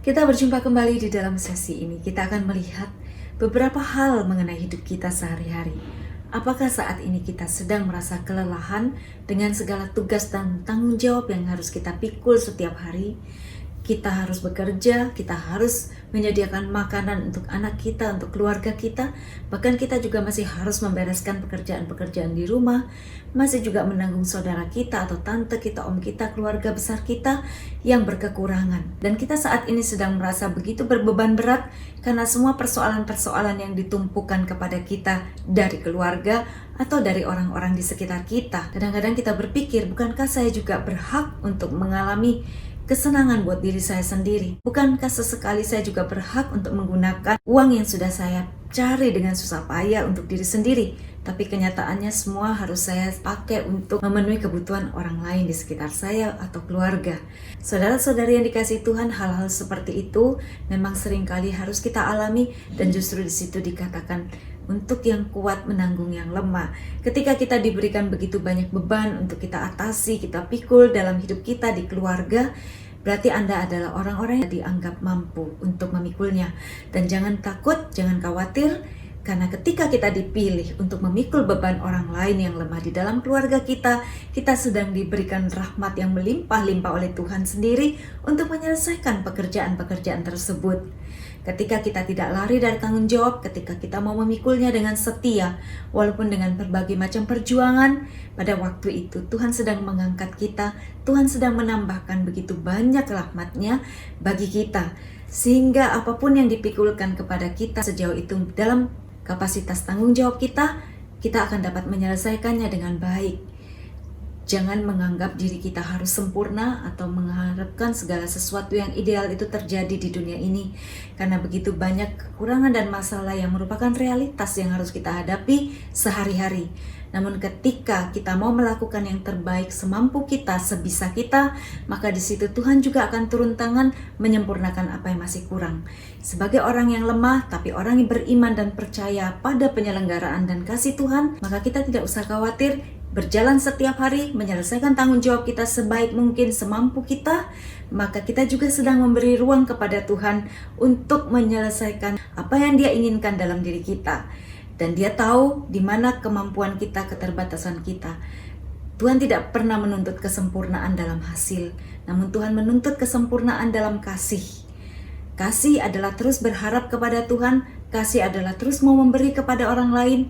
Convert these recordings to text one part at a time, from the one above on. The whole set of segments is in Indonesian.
Kita berjumpa kembali di dalam sesi ini. Kita akan melihat beberapa hal mengenai hidup kita sehari-hari. Apakah saat ini kita sedang merasa kelelahan dengan segala tugas dan tanggung jawab yang harus kita pikul setiap hari? Kita harus bekerja, kita harus menyediakan makanan untuk anak kita, untuk keluarga kita. Bahkan kita juga masih harus membereskan pekerjaan-pekerjaan di rumah. Masih juga menanggung saudara kita atau tante kita, om kita, keluarga besar kita yang berkekurangan. Dan kita saat ini sedang merasa begitu berbeban berat karena semua persoalan-persoalan yang ditumpukan kepada kita dari keluarga atau dari orang-orang di sekitar kita. Kadang-kadang kita berpikir, bukankah saya juga berhak untuk mengalami kesenangan buat diri saya sendiri? Bukankah sesekali saya juga berhak untuk menggunakan uang yang sudah saya cari dengan susah payah untuk diri sendiri? Tapi kenyataannya semua harus saya pakai untuk memenuhi kebutuhan orang lain di sekitar saya atau keluarga. Saudara-saudari yang dikasihi Tuhan, hal-hal seperti itu memang seringkali harus kita alami, dan justru di situ dikatakan untuk yang kuat menanggung yang lemah. Ketika kita diberikan begitu banyak beban untuk kita atasi, kita pikul dalam hidup kita di keluarga, berarti Anda adalah orang-orang yang dianggap mampu untuk memikulnya. Dan jangan takut, jangan khawatir, karena ketika kita dipilih untuk memikul beban orang lain yang lemah di dalam keluarga kita, kita sedang diberikan rahmat yang melimpah-limpah oleh Tuhan sendiri untuk menyelesaikan pekerjaan-pekerjaan tersebut. Ketika kita tidak lari dari tanggung jawab, ketika kita mau memikulnya dengan setia, walaupun dengan berbagai macam perjuangan, pada waktu itu Tuhan sedang mengangkat kita, Tuhan sedang menambahkan begitu banyak rahmat-Nya bagi kita. Sehingga apapun yang dipikulkan kepada kita sejauh itu dalam kapasitas tanggung jawab kita, kita akan dapat menyelesaikannya dengan baik. Jangan menganggap diri kita harus sempurna atau mengharapkan segala sesuatu yang ideal itu terjadi di dunia ini. Karena begitu banyak kekurangan dan masalah yang merupakan realitas yang harus kita hadapi sehari-hari. Namun ketika kita mau melakukan yang terbaik semampu kita, sebisa kita, maka di situ Tuhan juga akan turun tangan menyempurnakan apa yang masih kurang. Sebagai orang yang lemah, tapi orang yang beriman dan percaya pada penyelenggaraan dan kasih Tuhan, maka kita tidak usah khawatir, berjalan setiap hari, menyelesaikan tanggung jawab kita sebaik mungkin, semampu kita, maka kita juga sedang memberi ruang kepada Tuhan untuk menyelesaikan apa yang Dia inginkan dalam diri kita. Dan Dia tahu di mana kemampuan kita, keterbatasan kita. Tuhan tidak pernah menuntut kesempurnaan dalam hasil, namun Tuhan menuntut kesempurnaan dalam kasih. Kasih adalah terus berharap kepada Tuhan, kasih adalah terus mau memberi kepada orang lain,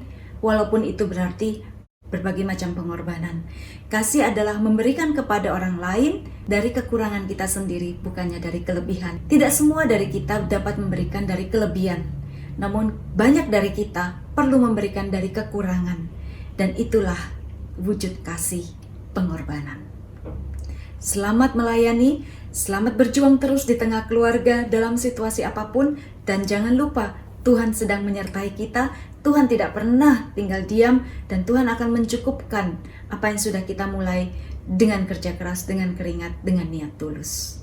walaupun itu berarti berbagai macam pengorbanan. Kasih adalah memberikan kepada orang lain dari kekurangan kita sendiri, bukannya dari kelebihan. Tidak semua dari kita dapat memberikan dari kelebihan, namun banyak dari kita perlu memberikan dari kekurangan. Dan itulah wujud kasih, pengorbanan. Selamat melayani, selamat berjuang terus di tengah keluarga dalam situasi apapun, dan jangan lupa Tuhan sedang menyertai kita. Tuhan tidak pernah tinggal diam, dan Tuhan akan mencukupkan apa yang sudah kita mulai dengan kerja keras, dengan keringat, dengan niat tulus.